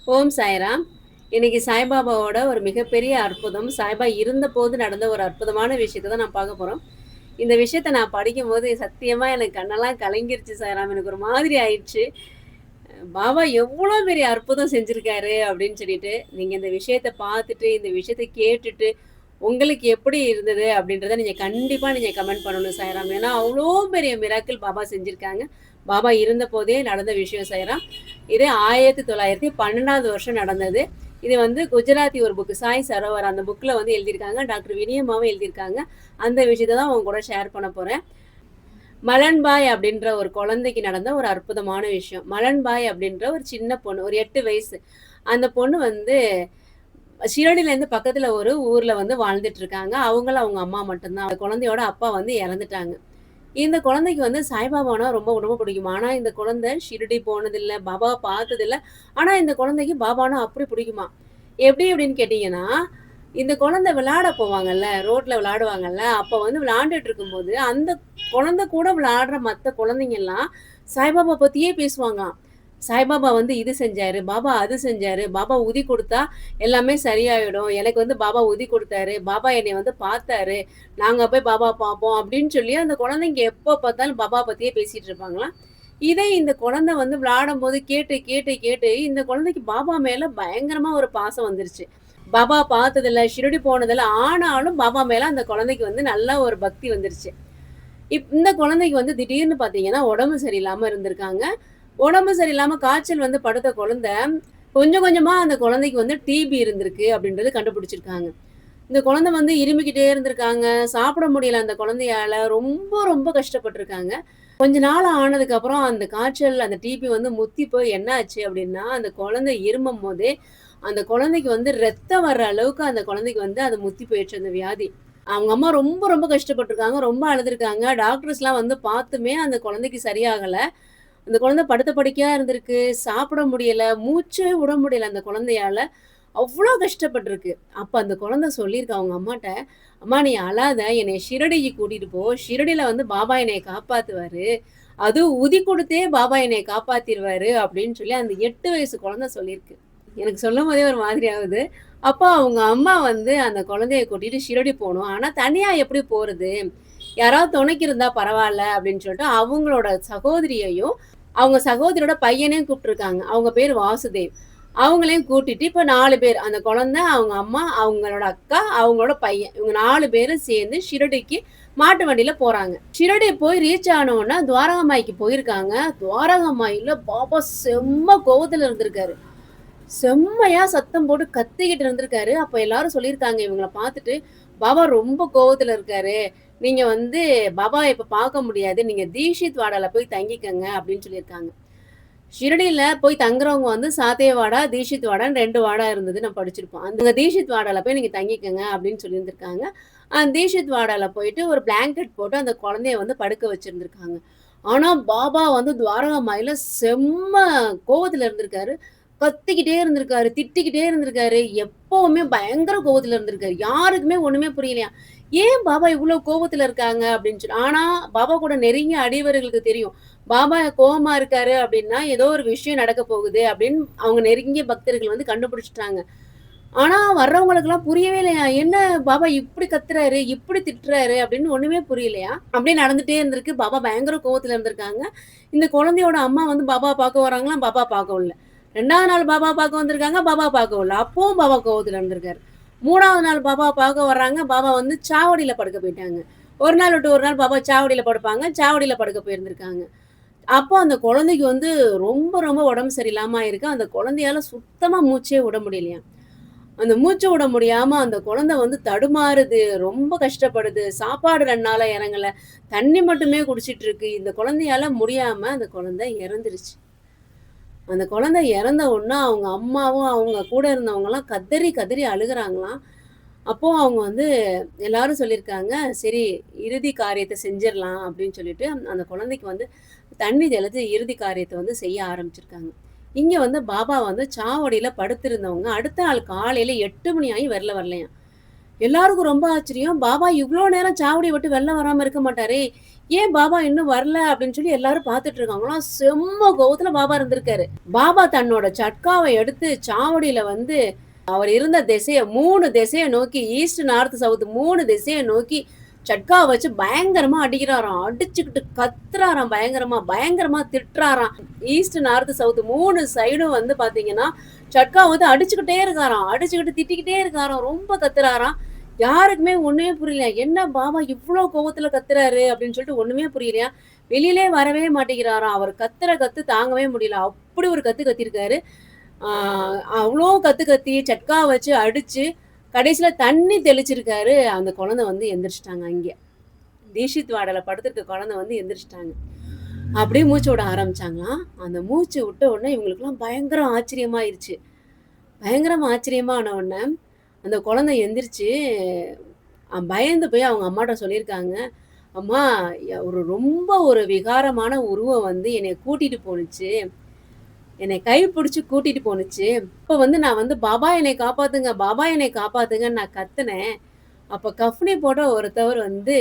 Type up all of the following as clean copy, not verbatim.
ஓம் சாய்ராம். இன்னைக்கு சாய்பாபாவோட ஒரு மிகப்பெரிய அற்புதம். சாய்பா இருந்தபோது நடந்த ஒரு அற்புதமான விஷயத்த தான் நான் பார்க்க போறோம். இந்த விஷயத்த நான் படிக்கும்போது சத்தியமா எனக்கு கண்ணெல்லாம் கலங்கிருச்சு சாய்ராம். எனக்கு ஒரு மாதிரி ஆயிடுச்சு. பாபா எவ்வளோ பெரிய அற்புதம் செஞ்சிருக்காரு அப்படின்னு சொல்லிட்டு, நீங்க இந்த விஷயத்த பார்த்துட்டு, இந்த விஷயத்த கேட்டுட்டு, உங்களுக்கு எப்படி இருந்தது அப்படின்றத கண்டிப்பா கமெண்ட் பண்ணணும் சாய்ராம். ஏன்னா அவ்வளோ பெரிய மிராக்கிள் பாபா செஞ்சிருக்காங்க. பாபா இருந்தபோதே நடந்த விஷயம் சாய்ராம். இது 1912வது வருஷம் நடந்தது. இது வந்து குஜராத்தி ஒரு புக் சாய் சரோவர் அந்த புக்ல வந்து எழுதியிருக்காங்க. டாக்டர் வினியம்மாவும் எழுதியிருக்காங்க. அந்த விஷயத்த தான் உங்க கூட ஷேர் பண்ண போறேன். மலன்பாய் அப்படின்ற ஒரு குழந்தைக்கு நடந்த ஒரு அற்புதமான விஷயம். மலன்பாய் அப்படின்ற ஒரு சின்ன பொண்ணு, ஒரு 8 வயசு. அந்த பொண்ணு வந்து ஷிரடிலேருந்து பக்கத்துல ஒரு ஊர்ல வந்து வாழ்ந்துட்டு இருக்காங்க. அவங்களும் அவங்க அம்மா மட்டும்தான். அந்த குழந்தையோட அப்பா வந்து இறந்துட்டாங்க. இந்த குழந்தைக்கு வந்து சாய்பாபானா ரொம்ப ரொம்ப பிடிக்கும். ஆனா இந்த குழந்தை ஷிரடி போனதில்ல, பாபாவ பார்த்ததில்ல. ஆனா இந்த குழந்தைக்கு பாபானா அப்படி பிடிக்குமாம். எப்படி அப்படின்னு கேட்டீங்கன்னா, இந்த குழந்தை விளையாட போவாங்கல்ல, ரோட்ல விளையாடுவாங்கல்ல, அப்ப வந்து விளையாண்டுட்டு இருக்கும்போது, அந்த குழந்தை கூட விளையாடுற மத்த குழந்தைங்கலாம் சாய்பாபா பத்தியே பேசுவாங்களாம். சாய்பாபா வந்து இது செஞ்சாரு, பாபா அது செஞ்சாரு, பாபா உதி குடுத்தா எல்லாமே சரியாயிடும். எனக்கு வந்து பாபா உதி குடுத்தாரு, பாபா என்னைய வந்து பார்த்தாரு, நாங்க போய் பாபா பார்ப்போம் அப்படின்னு சொல்லி அந்த குழந்தைங்க எப்ப பார்த்தாலும் பாபா பத்தியே பேசிட்டு இருப்பாங்களாம். இதை இந்த குழந்தை வந்து விளையாடும்போது கேட்டு, கேட்டு, கேட்டு இந்த குழந்தைக்கு பாபா மேல பயங்கரமா ஒரு பாசம் வந்துருச்சு. பாபா பார்த்ததில்ல, ஷிரடி போனதில்ல. ஆனாலும் பாபா மேல அந்த குழந்தைக்கு வந்து நல்ல ஒரு பக்தி வந்துருச்சு. இந்த குழந்தைக்கு வந்து திடீர்னு பார்த்தீங்கன்னா, உடம்பு சரியில்லாம இருந்திருக்காங்க. உடம்பு சரியில்லாம காய்ச்சல் வந்து படுத்த குழந்தை, கொஞ்சம் கொஞ்சமா அந்த குழந்தைக்கு வந்து டிபி இருந்திருக்கு அப்படின்றது கண்டுபிடிச்சிருக்காங்க. இந்த குழந்தை வந்து இருமிக்கிட்டே இருந்திருக்காங்க. சாப்பிட முடியல அந்த குழந்தையால. ரொம்ப ரொம்ப கஷ்டப்பட்டுருக்காங்க. கொஞ்ச நாள் ஆனதுக்கப்புறம் அந்த காய்ச்சல், அந்த டிபி வந்து முத்தி போய் என்ன ஆச்சு அப்படின்னா, அந்த குழந்தை இருமும்போதே, அந்த குழந்தைக்கு வந்து ரத்தம் வர்ற அளவுக்கு அந்த குழந்தைக்கு வந்து அது முத்தி போயிடுச்சு அந்த வியாதி. அவங்க அம்மா ரொம்ப ரொம்ப கஷ்டப்பட்டுருக்காங்க. ரொம்ப அழுதுருக்காங்க. டாக்டர்ஸ்லாம் வந்து பார்த்துமே அந்த குழந்தைக்கு சரியாகல. அந்த குழந்தை படுத்த படுக்கையா இருந்திருக்கு. சாப்பிட முடியல. மூச்சே விட முடியல அந்த குழந்தையால. அவ்ளோ கஷ்டப்பட்டுருக்கு. அப்ப அந்த குழந்தை சொல்லியிருக்கு அவங்க அம்மாட்ட, "அம்மா நீ அழாத. என்னைய ஷிரடிக்கு கூட்டிட்டு போ. ஷிரடில வந்து பாபா என்னைய காப்பாத்துவாரு. அதுவும் உதி குடுத்தே பாபா என்னைய காப்பாத்திருவாரு." அப்படின்னு சொல்லி அந்த 8 வயசு குழந்தை சொல்லியிருக்கு. எனக்கு சொல்லும்போதே ஒரு மாதிரி ஆகுது. அப்போ அவங்க அம்மா வந்து அந்த குழந்தைய கூட்டிட்டு ஷிரடி போணும். ஆனா தனியா எப்படி போறது? யாராவது துணைக்கு இருந்தா பரவால்ல அப்படின்னு சொல்லிட்டு அவங்களோட சகோதரியையும், அவங்க சகோதரியோட பையனையும் கூப்ட்டுருக்காங்க. அவங்க பேரு வாசுதேவ். அவங்களையும் கூட்டிட்டு இப்ப 4 பேர். அந்த குழந்தை, அவங்க அம்மா, அவங்களோட அக்கா, அவங்களோட பையன். இவங்க 4 பேரும் சேர்ந்து ஷிரடிக்கு மாட்டு வண்டியில போறாங்க. ஷிரடி போய் ரீச் ஆன உடனே துவாரகமாய்க்கு போயிருக்காங்க. துவாரகமாயில பாபா செம்ம கோவத்துல இருந்திருக்காரு. செம்மையா சத்தம் போட்டு கத்திக்கிட்டு இருந்திருக்காரு. அப்ப எல்லாரும் சொல்லியிருக்காங்க இவங்கள பார்த்துட்டு, "பாபா ரொம்ப கோவத்துல இருக்காரு. நீங்க வந்து பாபாவ இப்ப பார்க்க முடியாது. நீங்க தீக்ஷித் வாடால போய் தங்கிக்கங்க" அப்படின்னு சொல்லியிருக்காங்க. ஷிரடியில போய் தங்குறவங்க வந்து சாத்தியவாடா, தீக்ஷித் வாடான்னு 2 வாடா இருந்தது நம்ம படிச்சிருப்போம். அந்த தீக்ஷித் வாடால போய் நீங்க தங்கிக்கங்க அப்படின்னு சொல்லியிருந்திருக்காங்க. தீக்ஷித் வாடால போயிட்டு ஒரு பிளாங்கெட் போட்டு அந்த குழந்தைய வந்து படுக்க வச்சிருந்திருக்காங்க. ஆனா பாபா வந்து துவாரகா மாயில செம்ம கோவத்துல இருந்திருக்காரு. கத்திக்கிட்டே இருந்திருக்காரு, திட்டிக்கிட்டே இருந்திருக்காரு. எப்பவுமே பயங்கர கோவத்துல இருந்திருக்காரு. யாருக்குமே ஒண்ணுமே புரியலையாம். ஏன் பாபா இவ்ளோ கோவத்துல இருக்காங்க அப்படின்னு சொல்லி. ஆனா பாபா கூட நெருங்கிய அடியவர்களுக்கு தெரியும். பாபா கோவமா இருக்காரு அப்படின்னா, ஏதோ ஒரு விஷயம் நடக்க போகுது அப்படின்னு அவங்க நெருங்கிய பக்தர்கள் வந்து கண்டுபிடிச்சுட்டாங்க. ஆனா வர்றவங்களுக்கெல்லாம் புரியவே இல்லையாம். என்ன பாபா இப்படி கத்துறாரு, இப்படி திட்டுறாரு அப்படின்னு ஒண்ணுமே புரியலையாம். அப்படியே நடந்துட்டே இருந்திருக்கு. பாபா பயங்கர கோவத்துல இருந்திருக்காங்க. இந்த குழந்தையோட அம்மா வந்து பாபாவ பார்க்க வராங்களாம், பாபா பார்க்கவும் இல்ல. 2வது நாள் பாபா பார்க்க வந்திருக்காங்க, பாபா பார்க்கவும் இல்ல. அப்பவும் பாபா கோவத்துல இருந்திருக்காரு. 3வது நாள் பாபாவ பார்க்க வர்றாங்க, பாபா வந்து சாவடியில படுக்க போயிட்டாங்க. ஒரு நாள் விட்டு ஒரு நாள் பாபா சாவடியில படுப்பாங்க, சாவடியில படுக்க போயிருந்திருக்காங்க. அப்போ அந்த குழந்தைக்கு வந்து ரொம்ப ரொம்ப உடம்பு சரியில்லாம ஆயிருக்கு. அந்த குழந்தையால சுத்தமா மூச்சே விட முடியலையாம். அந்த மூச்சு விட முடியாம அந்த குழந்தை வந்து தடுமாறுது. ரொம்ப கஷ்டப்படுது. சாப்பாடு 2 நாளா இறங்கல. தண்ணி மட்டுமே குடிச்சிட்டு இருக்கு. இந்த குழந்தையால முடியாம அந்த குழந்தை இறந்துருச்சு. அந்த குழந்தை இறந்த உடனே அவங்க அம்மாவும், அவங்க கூட இருந்தவங்கலாம் கதறி கதறி அழுகுறாங்களாம். அப்போ அவங்க வந்து எல்லாரும் சொல்லியிருக்காங்க, "சரி இறுதி காரியத்த செஞ்சிரலாம்" அப்படின்னு சொல்லிட்டு, அந்த குழந்தைக்கு வந்து தண்ணி தெளிச்சு இறுதி காரியத்த வந்து செய்ய ஆரம்பிச்சிருக்காங்க. இங்க வந்து பாபா வந்து சாவடியில படுத்திருந்தவங்க, அடுத்த நாள் காலையில 8 மணி ஆயும் வரலையாம். எல்லாருக்கும் ரொம்ப ஆச்சரியம். பாபா இவ்ளோ நேரம் சாவடிய விட்டு வெளில வராம இருக்க மாட்டாரே! ஏன் பாபா இன்னும் வரல? அப்படின்னு சொல்லி எல்லாரும் பார்த்துட்டு இருக்காங்களாம். செம்ம கோவத்துல பாபா இருந்திருக்காரு. பாபா தன்னோட சட்காவ எடுத்து சாவடியில வந்து அவர் இருந்த திசைய 3 திசைய நோக்கி ஈஸ்ட், நார்த், சவுத் 3 திசைய நோக்கி சட்காவ வச்சு பயங்கரமா அடிக்கிறாராம். அடிச்சுக்கிட்டு கத்துறாராம் பயங்கரமா, பயங்கரமா திட்டுறாராம். ஈஸ்ட், நார்த், சவுத் 3 சைடும் வந்து பார்த்தீங்கன்னா, சட்காவ வந்து அடிச்சுக்கிட்டே இருக்காராம். அடிச்சுக்கிட்டு திட்டிக்கிட்டே இருக்காராம். ரொம்ப கத்துறாராம். யாருக்குமே ஒண்ணுமே புரியல. என்ன பாபா இவ்ளோ கோவத்துல கத்துறாரு அப்படின்னு சொல்லிட்டு ஒண்ணுமே புரியலையாம். வெளியிலே வரவே மாட்டேங்கிறாராம். அவர் கத்துற கத்து தாங்கவே முடியல. அப்படி ஒரு கத்து கத்திருக்காரு. ஆ அவ்ளோ கத்து கத்தி, சட்கா வச்சு அடிச்சு, கடைசியில தண்ணி தெளிச்சிருக்காரு. அந்த குழந்தை வந்து எந்திரிச்சுட்டாங்க அங்கே. தீக்ஷித் வார்டுல படுத்திருக்க குழந்தை வந்து எந்திரிச்சுட்டாங்க. அப்படியே மூச்சு விட ஆரம்பிச்சாங்களாம். அந்த மூச்சு விட்ட உடனே இவங்களுக்கெல்லாம் பயங்கர ஆச்சரியமாயிருச்சு. பயங்கரமா ஆச்சரியமா ஆன உடனே, அந்த குழந்தை எந்திரிச்சு பயந்து போய் அவங்க அம்மாட்ட சொல்லியிருக்காங்க. அம்மா ஒரு ரொம்ப ஒரு விகாரமான உருவம் வந்து என்னைய கூட்டிட்டு போணுச்சு. என்னை கை பிடிச்சு கூட்டிட்டு போணுச்சு. அப்ப வந்து நான் வந்து பாபா என்னை காப்பாத்துங்க, பாபா என்னை காப்பாத்துங்கன்னு நான் கத்துனேன். அப்ப கஃப்னி போட்ட ஒருத்தவர் வந்து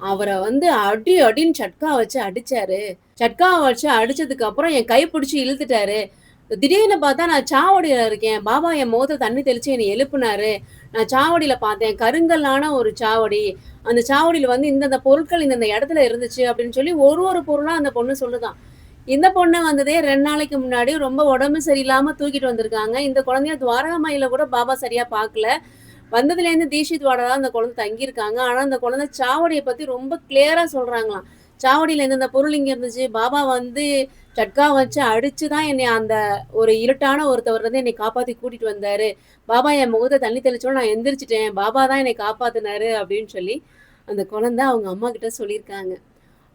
அவர வந்து அடி அடின்னு சட்கா வச்சு அடிச்சாரு. சட்கா வச்சு அடிச்சதுக்கு அப்புறம் என் கை பிடிச்சு இழுத்துட்டாரு. திடீர்னு பார்த்தா நான் சாவடியில இருக்கேன். பாபா என் முகத்துல தண்ணி தெளிச்சு என்னை எழுப்புனாரு. நான் சாவடியில பார்த்தேன். கருங்கல்லான ஒரு சாவடி. அந்த சாவடியில வந்து இந்தந்த பொருட்கள் இந்தந்த இடத்துல இருந்துச்சு அப்படின்னு சொல்லி ஒரு ஒரு பொருளா அந்த பொண்ணு சொல்லுதாம். இந்த பொண்ணு வந்ததே 2 நாளைக்கு முன்னாடி ரொம்ப உடம்பு சரியில்லாம தூக்கிட்டு வந்திருக்காங்க. இந்த குழந்தைய துவாரகமாயில கூட பாபா சரியா பார்க்கல. வந்ததுலேருந்து தீக்ஷித் வார்டுல தான் அந்த குழந்தை தங்கியிருக்காங்க. ஆனா, அந்த குழந்தை சாவடிய பத்தி ரொம்ப கிளியரா சொல்றாங்களாம். சாவடியில இந்தந்த பொருள் இங்க இருந்துச்சு. பாபா வந்து சட்கா வச்சு அடிச்சு தான் என்னைய அந்த ஒரு இருட்டான ஒருத்தவர் வந்து என்னை காப்பாத்தி கூட்டிட்டு வந்தாரு. பாபா என் முகத்த தண்ணி தெளிச்சோனே நான் எந்திரிச்சுட்டேன். பாபா தான் என்னை காப்பாத்துனாரு அப்படின்னு சொல்லி, அந்த குழந்தை அவங்க அம்மாகிட்ட சொல்லியிருக்காங்க.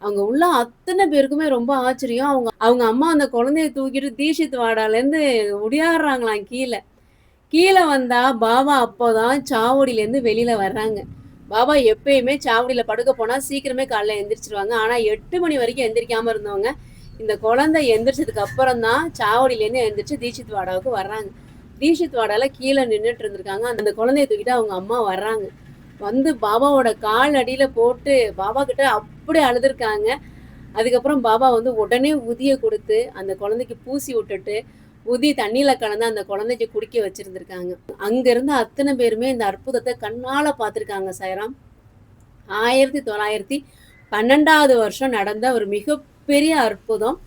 அங்க உள்ள அத்தன பேருக்குமே ரொம்ப ஆச்சரியம். அவங்க அவங்க அம்மா அந்த குழந்தைய தூக்கிட்டு தீக்ஷித் வார்டாலேருந்து ஒடியாடுறாங்களாம் கீழ. கீழ வந்தா பாபா அப்போதான் சாவடியிலேருந்து வெளியில வர்றாங்க. பாபா எப்பயுமே சாவடியில படுக்க போனா சீக்கிரமே காலைல எந்திரிச்சுருவாங்க. ஆனா 8 மணி வரைக்கும் எந்திரிக்காம இருந்தவங்க, இந்த குழந்தை எந்திரிச்சதுக்கு அப்புறம் தான் சாவடியிலேருந்து எந்திரிச்சு தீக்ஷித் வாடாவுக்கு வர்றாங்க. தீக்ஷித் வாடால கீழ நின்னுட்டு இருந்திருக்காங்க. அந்த குழந்தைய தூக்கிட்டு அவங்க அம்மா வர்றாங்க. வந்து பாபாவோட கால் அடியில போட்டு பாபா கிட்ட அப்படி அழுதுருக்காங்க. அதுக்கப்புறம் பாபா வந்து உடனே உதிய குடுத்து, அந்த குழந்தைக்கு பூசி விட்டுட்டு, உதி தண்ணீல கலந்து அந்த குழந்தைக்கு குடிக்க வச்சிருந்திருக்காங்க. அங்க இருந்த அத்தன பேருமே இந்த அற்புதத்த கண்ணால பார்த்துருக்காங்க சாய்ராம். 1912வது வருஷம் நடந்த ஒரு மிகப்பெரிய அற்புதம்.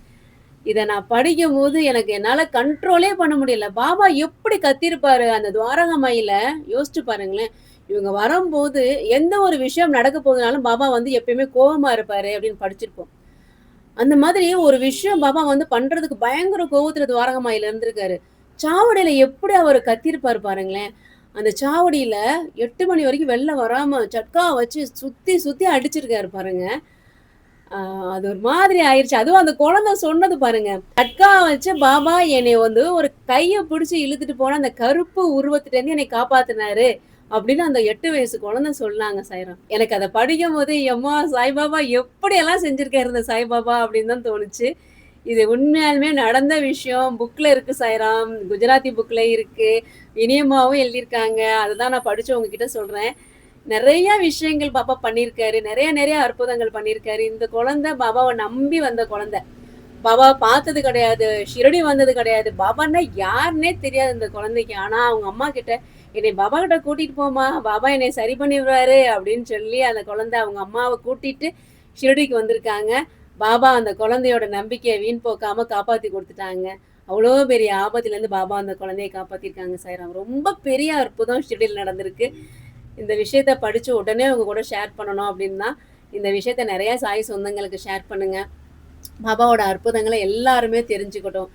இத நான் படிக்கும்போது எனக்கு என்னால கண்ட்ரோலே பண்ண முடியல. பாபா எப்படி கத்தியிருப்பாரு அந்த துவாரகமாயில யோசிச்சு பாருங்களேன். இவங்க வரும்போது எந்த ஒரு விஷயம் நடக்க போகுதுனாலும் பாபா வந்து எப்பயுமே கோவமா இருப்பாரு அப்படின்னு படிச்சிருப்போம். அந்த மாதிரி ஒரு விஷயம் பாபா வந்து பண்றதுக்கு பயங்கர கோவத்துல துவாரகமாயில இருந்திருக்காரு. சாவடியில எப்படி அவரு கத்தியிருப்பாரு பாருங்களேன். அந்த சாவடியில 8 மணி வரைக்கும் வெளில வராம சட்கா வச்சு சுத்தி சுத்தி அடிச்சிருக்காரு பாருங்க. ஆ அது ஒரு மாதிரி ஆயிருச்சு. அதுவும் அந்த குழந்தை சொன்னது பாருங்க. சட்கா வச்சு பாபா என்னைய வந்து ஒரு கைய பிடிச்சு இழுத்துட்டு போன அந்த கருப்பு உருவத்திட்டேருந்து என்னை காப்பாத்துனாரு. அப்படின்னு அந்த 8 வயசு குழந்தை சொன்னாங்க சாய்ராம். எனக்கு அத படிக்கும்போது, எம்மா சாய்பாபா எப்படியெல்லாம் செஞ்சிருக்காரு இந்த சாய்பாபா அப்படின்னு தான் தோணுச்சு. இது உண்மையாலுமே நடந்த விஷயம். புக்ல இருக்கு சாய்ராம். குஜராத்தி புக்ல இருக்கு. இனியம்மாவும் எழுதியிருக்காங்க. அததான் நான் படிச்சு உங்ககிட்ட சொல்றேன். நெறைய விஷயங்கள் பாபா பண்ணியிருக்காரு. நெறைய அற்புதங்கள் பண்ணியிருக்காரு. இந்த குழந்தை பாபாவ நம்பி வந்த குழந்தை. பாபாவ பார்த்தது கிடையாது. ஷிரடி வந்தது கிடையாது. பாபான்னா யாருன்னே தெரியாது இந்த குழந்தைக்கு. ஆனா அவங்க அம்மா கிட்ட, "என்னை பாபா கிட்ட கூட்டிட்டு போம்மா. பாபா என்னைய சரி பண்ணிருவாரு" அப்படின்னு சொல்லி அந்த குழந்தை அவங்க அம்மாவ கூட்டிட்டு ஷிரடிக்கு வந்திருக்காங்க. பாபா அந்த குழந்தையோட நம்பிக்கைய வீண் போக்காம காப்பாத்தி குடுத்துட்டாங்க. அவ்வளோ பெரிய ஆபத்துலேருந்து பாபா அந்த குழந்தைய காப்பாத்திருக்காங்க சாய்ராம். ரொம்ப பெரிய அற்புதம் ஷிரடியில நடந்திருக்கு. இந்த விஷயத்த படிச்சு உடனே உங்க கூட ஷேர் பண்ணணும் அப்படின்னு தான் இந்த விஷயத்த நெறைய சாய் சொந்தங்களுக்கு ஷேர் பண்ணுங்க. பாபாவோட அற்புதங்கள எல்லாருமே தெரிஞ்சுக்கட்டும்.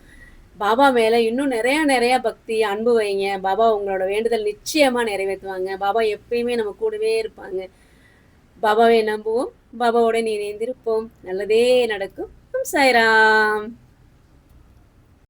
பாபா மேல இன்னும் நெறைய பக்தி, அன்பு வைங்க. பாபா உங்களோட வேண்டுதல் நிச்சயமா நிறைவேத்துவாங்க. பாபா எப்பயுமே நம்ம கூடவே இருப்பாங்க. பாபாவை நம்புவோம். பாபாவோட இணைந்திருப்போம். நல்லதே நடக்கும். சாய்ராம்.